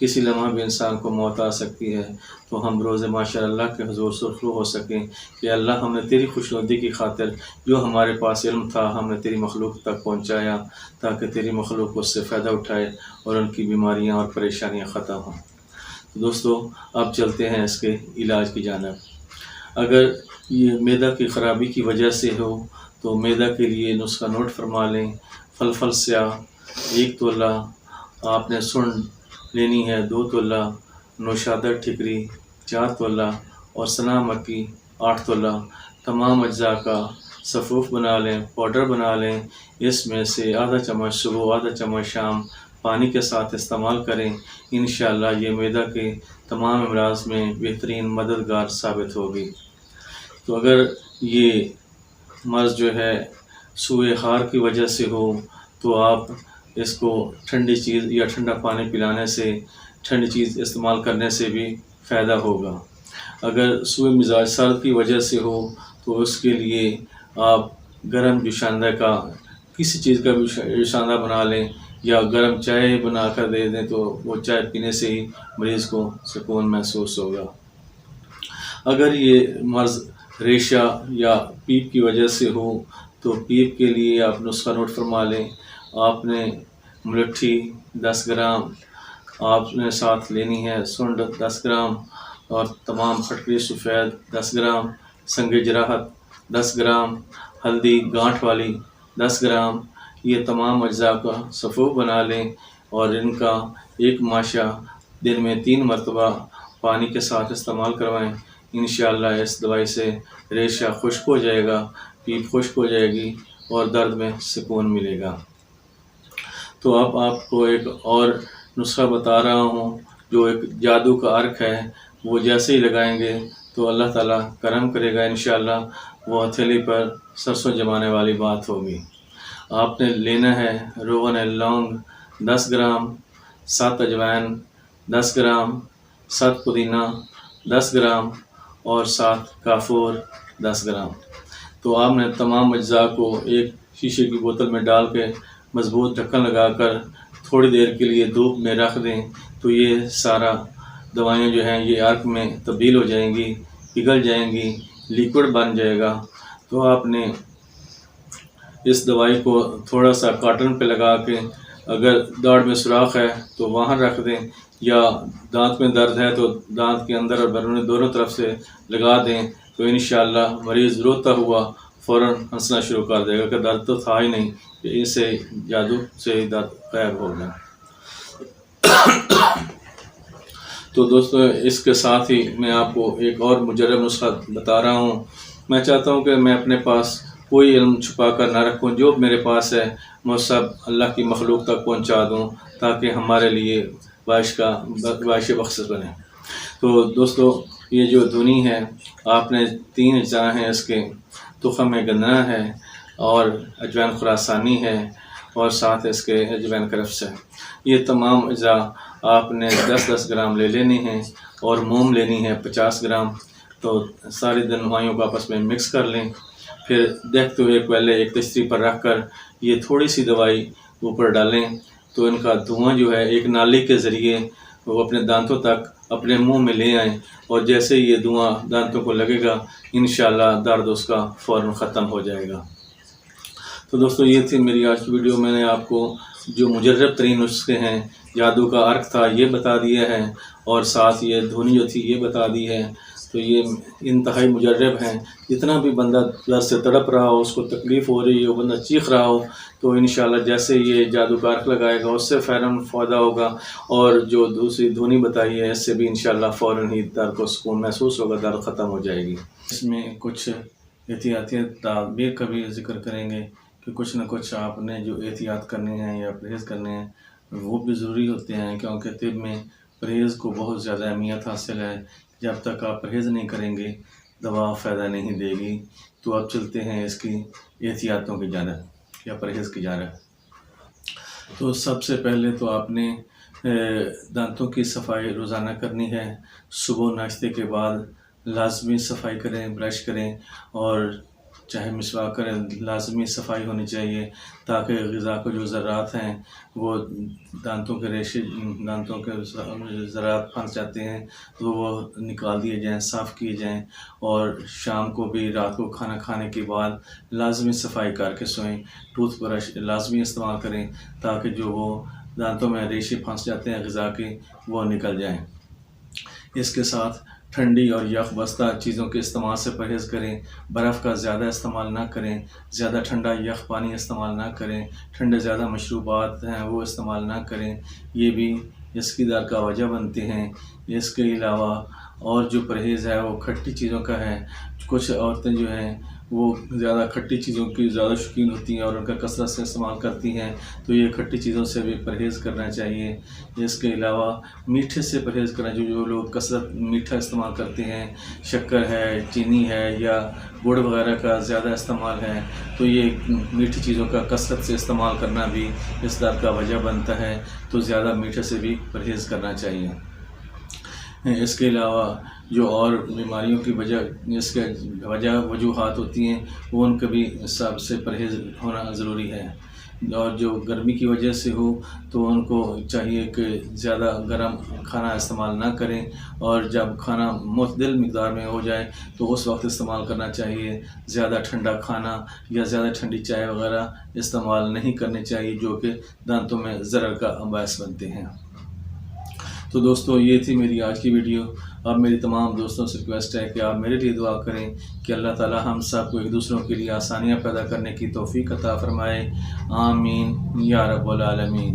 کسی لمحہ بھی انسان کو موت آ سکتی ہے، تو ہم روز معاشر اللہ کے حضور سرخرو ہو سکیں کہ اللہ ہم نے تیری خوشنودی کی خاطر جو ہمارے پاس علم تھا ہم نے تیری مخلوق تک پہنچایا، تاکہ تیری مخلوق اس سے فائدہ اٹھائے اور ان کی بیماریاں اور پریشانیاں ختم ہوں۔ دوستو اب چلتے ہیں اس کے علاج کی جانب۔ اگر یہ معدہ کی خرابی کی وجہ سے ہو تو معدہ کے لیے نسخہ نوٹ فرما لیں۔ فلفل سیاہ 1 تولہ، آپ نے سنڈ لینی ہے 2 تولہ، نوشادر ٹھکری 4 تولہ اور سنا مکی 8 تولہ۔ تمام اجزاء کا صفوف بنا لیں، پاؤڈر بنا لیں۔ اس میں سے آدھا چمچ صبح آدھا چمچ شام پانی کے ساتھ استعمال کریں۔ انشاءاللہ یہ معدہ کے تمام امراض میں بہترین مددگار ثابت ہوگی۔ تو اگر یہ مرض جو ہے سوء خار کی وجہ سے ہو تو آپ اس کو ٹھنڈی چیز یا ٹھنڈا پانی پلانے سے، ٹھنڈی چیز استعمال کرنے سے بھی فائدہ ہوگا۔ اگر سوء مزاج سرد کی وجہ سے ہو تو اس کے لیے آپ گرم جوشاندہ کا کسی چیز کا بھی جوشاندہ بنا لیں یا گرم چائے بنا کر دے دیں، تو وہ چائے پینے سے ہی مریض کو سکون محسوس ہوگا۔ اگر یہ مرض ریشہ یا پیپ کی وجہ سے ہو تو پیپ کے لیے آپ نسخہ نوٹ فرما لیں۔ آپ نے ملٹھی 10 گرام آپ نے ساتھ لینی ہے، سنڈ 10 گرام اور تمام پھٹکری سفید 10 گرام، سنگ جراحت 10 گرام، ہلدی گانٹھ والی 10 گرام۔ یہ تمام اجزاء کا صفوف بنا لیں اور ان کا ایک ماشا دن میں 3 مرتبہ پانی کے ساتھ استعمال کروائیں۔ انشاءاللہ اس دوائی سے ریشہ خشک ہو جائے گا، پیپ خشک ہو جائے گی اور درد میں سکون ملے گا۔ تو اب آپ کو ایک اور نسخہ بتا رہا ہوں جو ایک جادو کا عرق ہے، وہ جیسے ہی لگائیں گے تو اللہ تعالیٰ کرم کرے گا، انشاءاللہ وہ ہتھیلی پر سرسوں جمانے والی بات ہوگی۔ آپ نے لینا ہے روغن لونگ 10 گرام، 7 اجوائن 10 گرام، 7 پودینہ 10 گرام اور 7 کافور 10 گرام۔ تو آپ نے تمام اجزاء کو ایک شیشے کی بوتل میں ڈال کے مضبوط ڈھکن لگا کر تھوڑی دیر کے لیے دھوپ میں رکھ دیں، تو یہ سارا دوائیاں جو ہیں یہ عرق میں تبدیل ہو جائیں گی، پگھل جائیں گی، لیکوڈ بن جائے گا۔ تو آپ نے اس دوائی کو تھوڑا سا کاٹن پہ لگا کے اگر داڑھ میں سوراخ ہے تو وہاں رکھ دیں، یا دانت میں درد ہے تو دانت کے اندر اور بیرون دونوں طرف سے لگا دیں، تو انشاءاللہ مریض روتا ہوا فوراً ہنسنا شروع کر دے گا کہ درد تو تھا ہی نہیں، کہ اسے جادو سے ہی درد غائب ہو گیا۔ تو دوستو اس کے ساتھ ہی میں آپ کو ایک اور مجرب نسخہ بتا رہا ہوں۔ میں چاہتا ہوں کہ میں اپنے پاس کوئی علم چھپا کر نہ رکھوں، جو میرے پاس ہے میں سب اللہ کی مخلوق تک پہنچا دوں تاکہ ہمارے لیے باعث بخشش بنے۔ تو دوستو یہ جو دھنی ہے، آپ نے 3 اجزاء ہیں اس کے، تخم گندنا ہے اور اجوائن خراسانی ہے اور ساتھ اس کے اجوائن کرفس ہے۔ یہ تمام اجزاء آپ نے 10-10 گرام لے لینے ہیں اور موم لینی ہے 50 گرام۔ تو ساری دوائیوں کو آپس میں مکس کر لیں، پھر دیکھتے ہوئے پہلے ایک تشتری پر رکھ کر یہ تھوڑی سی دوائی اوپر ڈالیں، تو ان کا دھواں جو ہے ایک نالی کے ذریعے وہ اپنے دانتوں تک اپنے منہ میں لے آئیں، اور جیسے یہ دھواں دانتوں کو لگے گا انشاءاللہ درد اس کا فوراً ختم ہو جائے گا۔ تو دوستو یہ تھی میری آج کی ویڈیو۔ میں نے آپ کو جو مجرب ترین نسخے ہیں، جادو کا عرق تھا یہ بتا دیا ہے، اور ساتھ یہ دھنی جو تھی یہ بتا دی ہے۔ تو یہ انتہائی مجرب ہیں۔ جتنا بھی بندہ درد سے تڑپ رہا ہو، اس کو تکلیف ہو رہی ہو، بندہ چیخ رہا ہو، تو انشاءاللہ جیسے یہ جادو کا عرق لگائے گا اس سے فوراً فائدہ ہوگا، اور جو دوسری دھنی بتائی ہے اس سے بھی انشاءاللہ فوراً ہی درد کو سکون محسوس ہوگا، درد ختم ہو جائے گی۔ اس میں کچھ احتیاطی تدابیر کا بھی ذکر کریں گے کہ کچھ نہ کچھ آپ نے جو احتیاط کرنے ہیں یا پرہیز کرنے ہیں وہ بھی ضروری ہوتے ہیں، کیونکہ طب میں پرہیز کو بہت زیادہ اہمیت حاصل ہے۔ جب تک آپ پرہیز نہیں کریں گے دوا فائدہ نہیں دے گی۔ تو اب چلتے ہیں اس کی احتیاطوں کی جانب یا پرہیز کی جانب۔ تو سب سے پہلے تو آپ نے دانتوں کی صفائی روزانہ کرنی ہے۔ صبح ناشتے کے بعد لازمی صفائی کریں، برش کریں، اور چاہے مسواک کریں لازمی صفائی ہونی چاہیے تاکہ غذا کو جو ذرات ہیں وہ دانتوں کے ریشے دانتوں کے ذرات پھنس جاتے ہیں تو وہ نکال دیے جائیں، صاف کیے جائیں، اور شام کو بھی رات کو کھانا کھانے کے بعد لازمی صفائی کر کے سوئیں۔ ٹوتھ برش لازمی استعمال کریں تاکہ جو وہ دانتوں میں ریشے پھنس جاتے ہیں غذا کے وہ نکل جائیں۔ اس کے ساتھ ٹھنڈی اور یخ بستہ چیزوں کے استعمال سے پرہیز کریں، برف کا زیادہ استعمال نہ کریں، زیادہ ٹھنڈا یخ پانی استعمال نہ کریں، ٹھنڈے زیادہ مشروبات ہیں وہ استعمال نہ کریں، یہ بھی اس کی در کا وجہ بنتے ہیں۔ اس کے علاوہ اور جو پرہیز ہے وہ کھٹی چیزوں کا ہے۔ کچھ عورتیں جو ہیں وہ زیادہ کھٹی چیزوں کی زیادہ شوقین ہوتی ہیں اور ان کا کثرت سے استعمال کرتی ہیں، تو یہ کھٹی چیزوں سے بھی پرہیز کرنا چاہیے۔ اس کے علاوہ میٹھے سے پرہیز کرنا، جو لوگ کثرت میٹھا استعمال کرتے ہیں، شکر ہے، چینی ہے یا گڑ وغیرہ کا زیادہ استعمال ہے، تو یہ میٹھی چیزوں کا کثرت سے استعمال کرنا بھی اس در کا وجہ بنتا ہے، تو زیادہ میٹھے سے بھی پرہیز کرنا چاہیے۔ اس کے علاوہ جو اور بیماریوں کی وجوہات ہوتی ہیں وہ ان کا بھی سب سے پرہیز ہونا ضروری ہے، اور جو گرمی کی وجہ سے ہو تو ان کو چاہیے کہ زیادہ گرم کھانا استعمال نہ کریں، اور جب کھانا معتدل مقدار میں ہو جائے تو اس وقت استعمال کرنا چاہیے۔ زیادہ ٹھنڈا کھانا یا زیادہ ٹھنڈی چائے وغیرہ استعمال نہیں کرنی چاہیے جو کہ دانتوں میں ضرر کا باعث بنتے ہیں۔ تو دوستو یہ تھی میری آج کی ویڈیو۔ اب میری تمام دوستوں سے ریکویسٹ ہے کہ آپ میرے لیے دعا کریں کہ اللہ تعالی ہم سب کو ایک دوسروں کے لیے آسانیاں پیدا کرنے کی توفیق عطا فرمائے۔ آمین یا رب العالمین۔